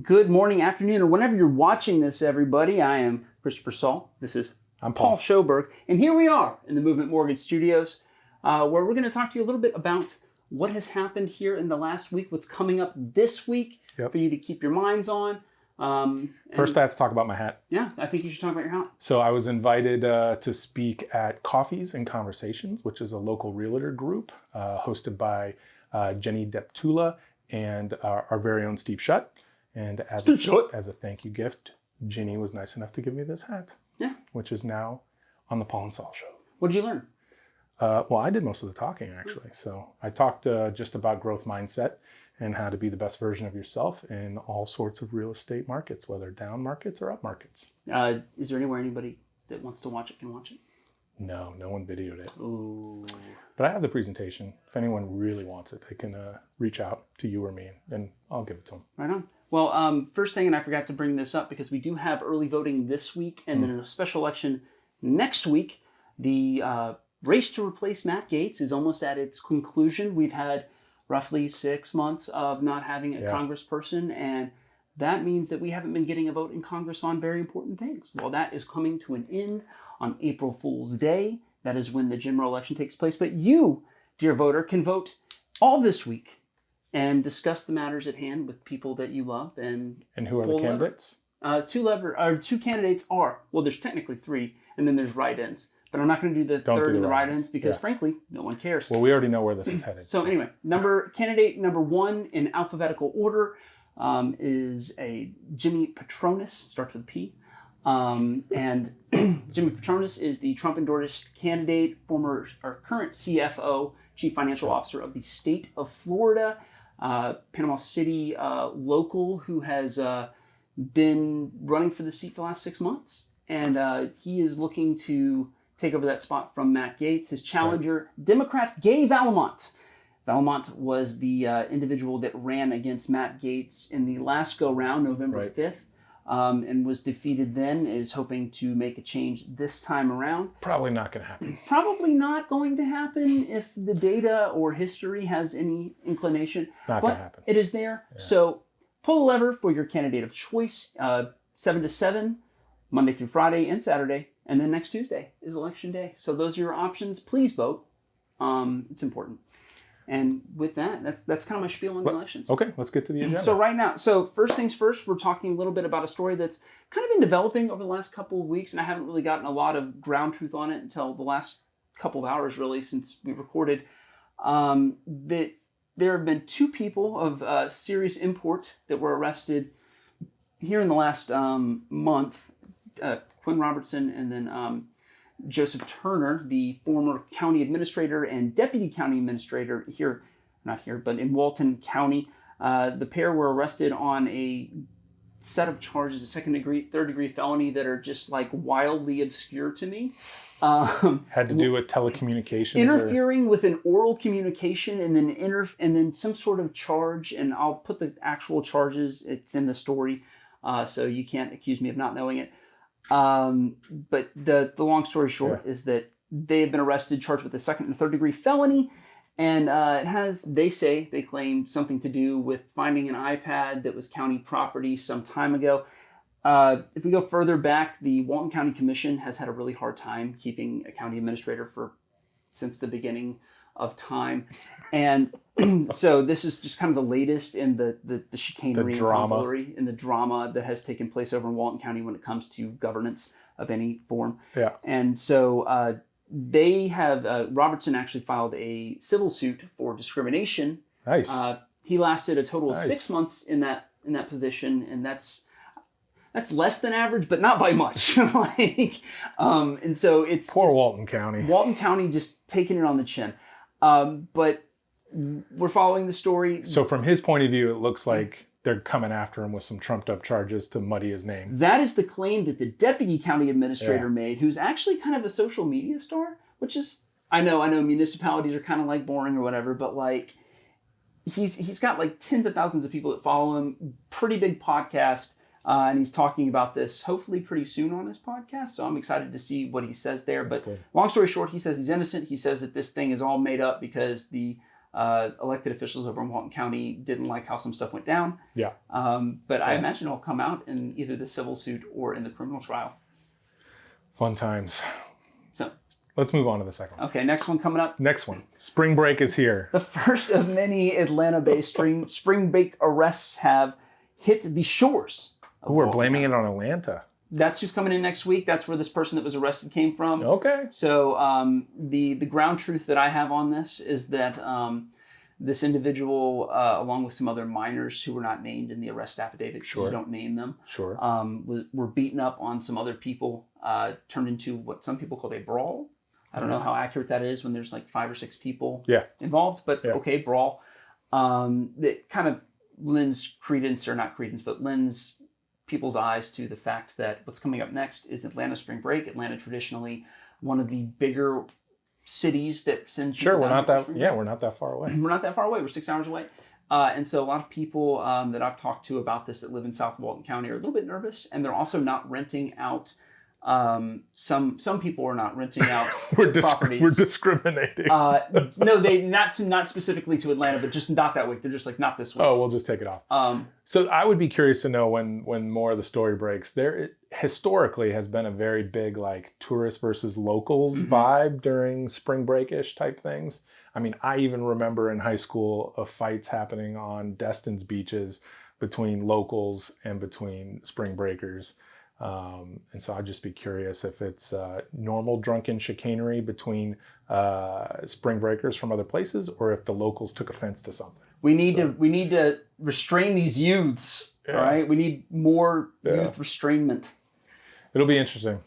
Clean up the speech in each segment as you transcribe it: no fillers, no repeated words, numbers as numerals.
Good morning, afternoon, or whenever you're watching this, everybody. I am Christopher Saul. I'm Paul Schoberg. And here we are in the Movement Mortgage Studios, where we're going to talk to you a little bit about what has happened here in the last week, what's coming up this week for you to keep your minds on. First, I have to talk about my hat. Yeah, I think you should talk about your hat. So I was invited to speak at Coffees and Conversations, which is a local realtor group hosted by Jenny Deptula and our very own Steve Shutt. And as a thank you gift, Jenny was nice enough to give me this hat, which is now on the Paul N Saul show. What did you learn? Well, I did most of the talking, actually. So I talked just about growth mindset and how to be the best version of yourself in all sorts of real estate markets, whether down markets or up markets. Is there anywhere anybody that wants to watch it can watch it? No one videoed it. Ooh. But I have the presentation. If anyone really wants it, they can reach out to you or me, and I'll give it to them. Right on. Well, first thing, and I forgot to bring this up because we do have early voting this week and then a special election next week. The race to replace Matt Gaetz is almost at its conclusion. We've had roughly 6 months of not having a congressperson, and that means that we haven't been getting a vote in Congress on very important things. Well, that is coming to an end on April Fool's Day. That is when the general election takes place. But you, dear voter, can vote all this week and discuss the matters at hand with people that you love. And who are the candidates? Two candidates are, well, there's technically three, and then there's write-ins. But I'm not going to do the third and the write-ins because, frankly, no one cares. Well, we already know where this is headed. So anyway, candidate number one in alphabetical order is a Jimmy Patronis, starts with a P. And Jimmy Patronis is the Trump-endorsed candidate, current CFO, Chief Financial Officer of the state of Florida, Panama City local who has been running for the seat for the last 6 months. And he is looking to take over that spot from Matt Gaetz. His challenger, Democrat Gay Vallemont. Vallemont was the individual that ran against Matt Gaetz in the last go-round, November 5th. And was defeated then, is hoping to make a change this time around. Probably not going to happen. Probably not going to happen if the data or history has any inclination. Not going to happen. It is there. Yeah. So pull a lever for your candidate of choice, 7 to 7, Monday through Friday and Saturday. And then next Tuesday is election day. So those are your options. Please vote. It's important. And with that, that's kind of my spiel on the elections. Okay, let's get to the agenda. So first things first, we're talking a little bit about a story that's kind of been developing over the last couple of weeks, and I haven't really gotten a lot of ground truth on it until the last couple of hours, really, since we recorded. That there have been two people of serious import that were arrested here in the last month, Quinn Robertson and then Joseph Turner, the former county administrator and deputy county administrator but in Walton County. The pair were arrested on a set of charges, a third degree felony that are just like wildly obscure to me. Had to do with telecommunications, interfering with an oral communication, and then some sort of charge. And I'll put the actual charges. It's in the story, so you can't accuse me of not knowing it. But the long story short is that they have been arrested, charged with a second and third degree felony. And they claim something to do with finding an iPad that was county property some time ago. If we go further back, the Walton County Commission has had a really hard time keeping a county administrator since the beginning of time. And so this is just kind of the latest in the chicanery and tomfoolery and the drama that has taken place over in Walton County when it comes to governance of any form. Yeah. And so they have, Robertson actually filed a civil suit for discrimination. Nice. He lasted a total of 6 months in that position, and that's less than average, but not by much. And so it's poor Walton County. Walton County just taking it on the chin. But we're following the story. So from his point of view, it looks like they're coming after him with some trumped up charges to muddy his name. That is the claim that the deputy county administrator made, who's actually kind of a social media star, which is, I know municipalities are kind of like boring or whatever, but like he's got like tens of thousands of people that follow him, pretty big podcast. And he's talking about this hopefully pretty soon on his podcast. So I'm excited to see what he says there. But long story short, he says he's innocent. He says that this thing is all made up because the elected officials over in Walton County didn't like how some stuff went down. Yeah. But I imagine it'll come out in either the civil suit or in the criminal trial. Fun times. So let's move on to the second one. Okay, next one coming up. Next one. Spring break is here. The first of many Atlanta-based spring break arrests have hit the shores. We're blaming it on Atlanta. That's who's coming in next week. That's where this person that was arrested came from. Okay. So the ground truth that I have on this is that this individual, along with some other minors who were not named in the arrest affidavit, Sure. you don't name them, Sure. were beaten up on some other people, turned into what some people call a brawl. I don't know how accurate that is when there's like 5 or 6 people involved, but okay, brawl. That kind of lends credence, or not credence, but lends people's eyes to the fact that what's coming up next is Atlanta spring break. Atlanta, traditionally one of the bigger cities that send people we're down not for that spring yeah break. we're not that far away. We're not that far away. We're 6 hours away. And so a lot of people that I've talked to about this that live in South Walton County are a little bit nervous, and they're also not renting out. Some people are not renting out properties. We're discriminating. No, they not specifically to Atlanta, but just not that week. They're just like, not this week. Oh, we'll just take it off. So I would be curious to know when more of the story breaks. There historically has been a very big like tourist versus locals vibe during spring break-ish type things. I mean, I even remember in high school of fights happening on Destin's beaches between locals and between spring breakers. And so I'd just be curious if it's normal drunken chicanery between spring breakers from other places, or if the locals took offense to something. We need to restrain these youths. All right, we need more youth restrainment. It'll be interesting.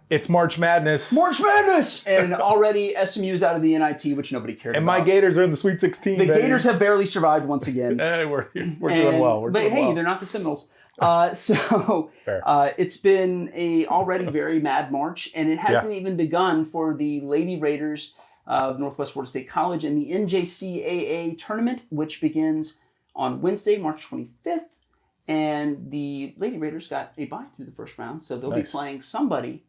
It's March Madness. March Madness! And already SMU is out of the NIT, which nobody cared and about. my Gators are in the Sweet 16. The Gators have barely survived once again. We're doing well. They're not the Seminoles. It's been a already very mad March, and it hasn't even begun for the Lady Raiders of Northwest Florida State College in the NJCAA tournament, which begins on Wednesday, March 25th. And the Lady Raiders got a bye through the first round, so they'll be playing somebody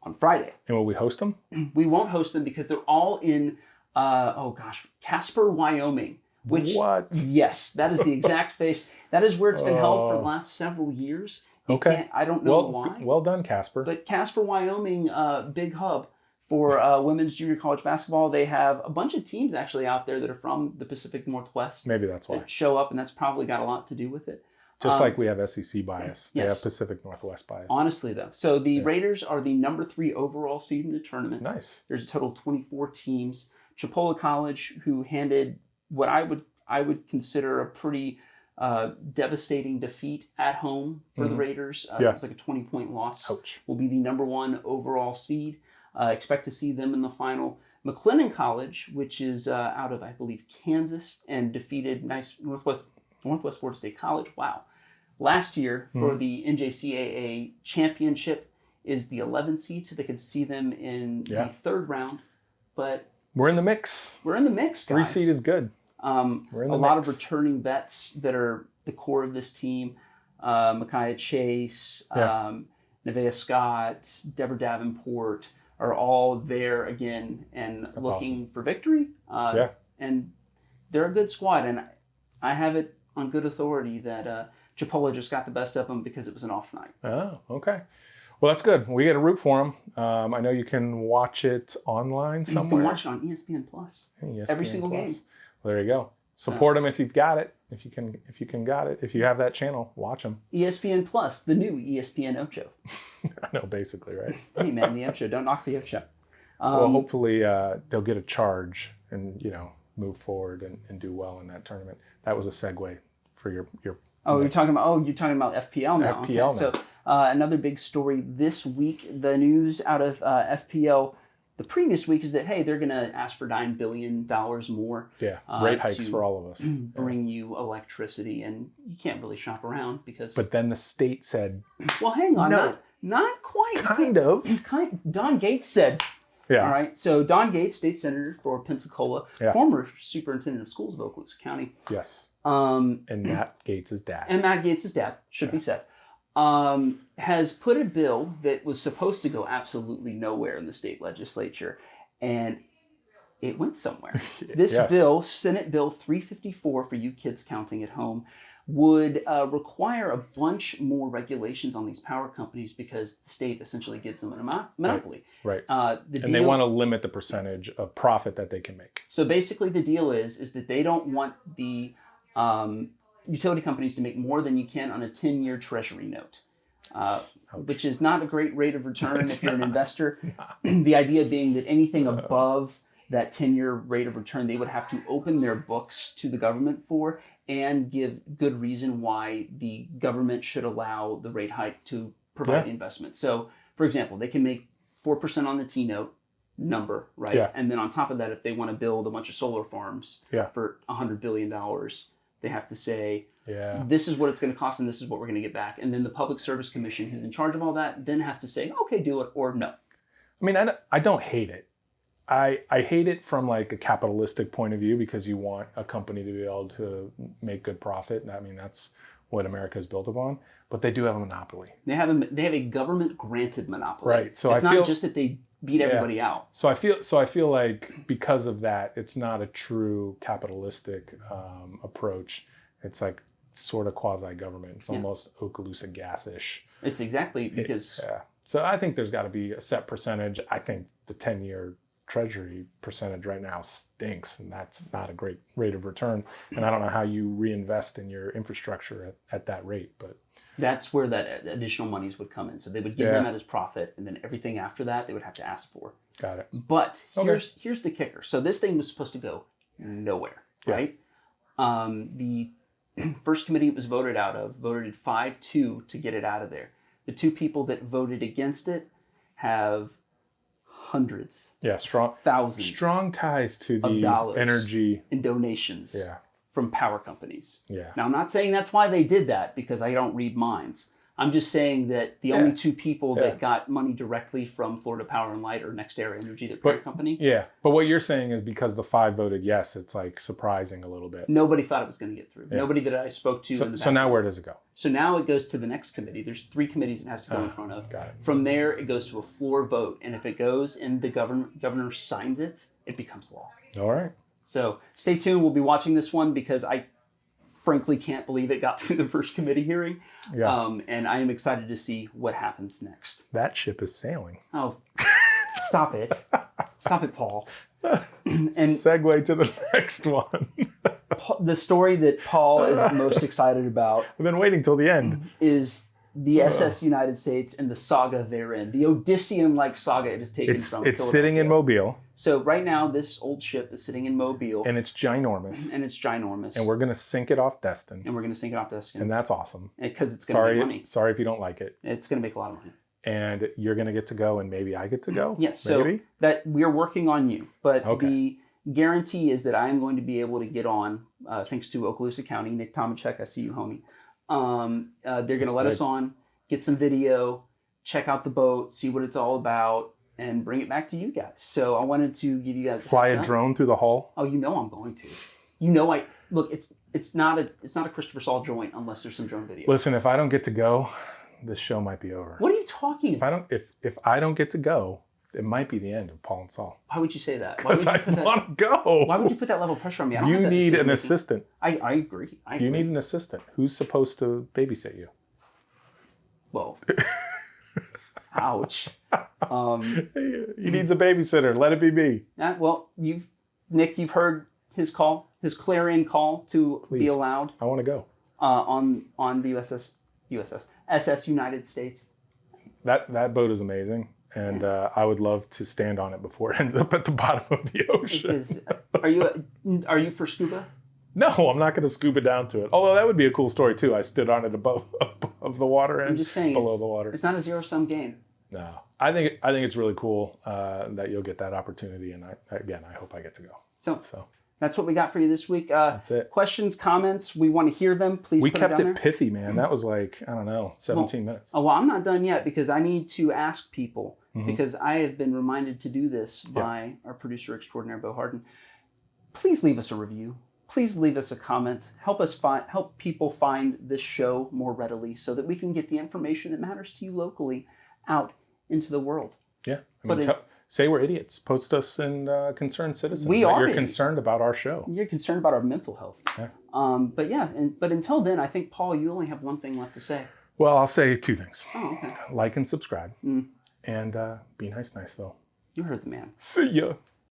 on Friday. And will we host them? We won't host them because they're all in, Casper, Wyoming. What? Yes, that is the exact face. That is where it's been held for the last several years. I don't know why. Well done, Casper. But Casper, Wyoming, big hub for women's junior college basketball. They have a bunch of teams actually out there that are from the Pacific Northwest. Maybe that's why. That show up, and that's probably got a lot to do with it. Just like we have SEC bias. They have Pacific Northwest bias. Honestly, though. So the Raiders are the number 3 overall seed in the tournament. Nice. There's a total of 24 teams. Chipola College, who handed what I would consider a pretty devastating defeat at home for the Raiders. It was like a 20-point loss. Ouch. will be the number 1 overall seed. Expect to see them in the final. McLennan College, which is out of, I believe, Kansas, and defeated Northwest Florida State College. Wow. Last year for the NJCAA championship is the 11th seed, so they could see them in the 3rd round. But we're in the mix. We're in the mix, guys. 3 seed is good. We're in the lot of returning vets that are the core of this team. Micaiah Chase, Nevaeh Scott, Deborah Davenport are all there again and looking for victory. And they're a good squad. And I have it on good authority that Chipola just got the best of them because it was an off night. Oh, okay. Well, that's good. We get to root for them. I know you can watch it online somewhere. You can watch it on ESPN Plus. Every single game. Well, there you go. Support them if you've got it. If you can got it. If you have that channel, watch them. ESPN Plus, the new ESPN Ocho. I know, basically, right? Hey, man, the Ocho. Don't knock the Ocho. Well, hopefully they'll get a charge and move forward and do well in that tournament. That was a segue for your. You're talking about FPL now. FPL now. So another big story this week. The news out of FPL the previous week is that, hey, they're going to ask for $9 billion more. Yeah, rate hikes for all of us. Bring you electricity, and you can't really shop around because. But then the state said. Well, hang on, no, not quite. Kind of. Don Gates said. Yeah. All right. So Don Gates, state senator for Pensacola, former superintendent of schools of Okaloosa County. Yes. And Matt Gates' dad. Should be said. Has put a bill that was supposed to go absolutely nowhere in the state legislature, and it went somewhere. This Yes. bill, Senate Bill 354, for you kids counting at home, would require a bunch more regulations on these power companies because the state essentially gives them a monopoly. Right. The And they want to limit the percentage of profit that they can make. So basically the deal is that they don't want the utility companies to make more than you can on a 10-year treasury note, which is not a great rate of return if you're an investor. The idea being that anything above that 10-year rate of return, they would have to open their books to the government for and give good reason why the government should allow the rate hike to provide the investment. So, for example, they can make 4% on the T-note number, right? Yeah. And then on top of that, if they want to build a bunch of solar farms for $100 billion, they have to say, this is what it's going to cost and this is what we're going to get back. And then the Public Service Commission, who's in charge of all that, then has to say, okay, do it or no. I mean, I don't hate it. I hate it from like a capitalistic point of view because you want a company to be able to make good profit. I mean, that's what America is built upon. But they do have a monopoly. They have a government granted monopoly. Right. So it's not just that they beat everybody out. So I feel like because of that, it's not a true capitalistic approach. It's like sort of quasi-government. It's almost Okaloosa gas-ish. It's exactly because... So I think there's got to be a set percentage. I think the 10-year Treasury percentage right now stinks, and that's not a great rate of return. And I don't know how you reinvest in your infrastructure at that rate, but that's where that additional monies would come in. So they would give them that as profit, and then everything after that they would have to ask for. Got it. But here's the kicker. So this thing was supposed to go nowhere, right? The first committee it was voted out of voted 5-2 to get it out of there. The two people that voted against it have hundreds, thousands, strong ties to the dollars energy and donations from power companies. Yeah. Now, I'm not saying that's why they did that because I don't read minds. I'm just saying that the only two people that got money directly from Florida Power and Light or NextEra Energy, their parent company. Yeah, but what you're saying is because the 5 voted yes, it's like surprising a little bit. Nobody thought it was going to get through. Nobody that I spoke to. So now where does it go? So now it goes to the next committee. There's 3 committees it has to go in front of. Got it. From there, it goes to a floor vote. And if it goes and the governor signs it, it becomes law. All right. So stay tuned. We'll be watching this one because I frankly can't believe it got through the first committee hearing. Yeah. And I am excited to see what happens next. That ship is sailing. Oh, stop it. Stop it, Paul. And segue to the next one. The story that Paul is most excited about. I've been waiting till the end. Is the SS United States and the saga therein. The Odyssean-like saga it has taken from It's sitting in Mobile. So right now, this old ship is sitting in Mobile. And it's ginormous. And we're going to sink it off Destin. And that's awesome. Because it's going to make money. Sorry if you don't like it. It's going to make a lot of money. And you're going to get to go and maybe I get to go? Yes. Maybe? So that we're working on you. But the guarantee is that I am going to be able to get on, thanks to Okaloosa County. Nick Tomachek, I see you, homie. They're going to let us on, get some video, check out the boat, see what it's all about, and bring it back to you guys. So I wanted to give you guys fly a drone through the hull. Oh, you know I'm going to. You know look. It's not a Christopher Saul joint unless there's some drone video. Listen, if I don't get to go, this show might be over. What are you talking about? If I don't get to go, it might be the end of Paul and Saul. Why would you say that? Because I want to go. Why would you put that level of pressure on me? You need an assistant. I agree. You need an assistant. Who's supposed to babysit you? Well, ouch. He needs a babysitter. Let it be me. Well, Nick, you've heard his call, his clarion call to be allowed. I want to go. On the SS United States. That boat is amazing. And I would love to stand on it before it ends up at the bottom of the ocean. Are you for scuba? No, I'm not going to scuba down to it. Although that would be a cool story too. I stood on it above the water and I'm just saying below the water. It's not a zero-sum game. No, I think it's really cool that you'll get that opportunity, and I hope I get to go. So that's what we got for you this week. That's it. Questions, comments, we want to hear them. Please. We put kept it pithy, man. That was like 17 minutes. Oh, well, I'm not done yet because I need to ask people because I have been reminded to do this by our producer extraordinaire, Bo Harden. Please leave us a review. Please leave us a comment. Help people find this show more readily so that we can get the information that matters to you locally out into the world. Yeah. say we're idiots. Post us in Concerned Citizens. We that are you're idiots. concerned about our show. You're concerned about our mental health. Yeah. But until then, I think, Paul, you only have one thing left to say. Well, I'll say 2 things. Oh, okay. Like and subscribe. And be nice, though. You heard the man. See ya.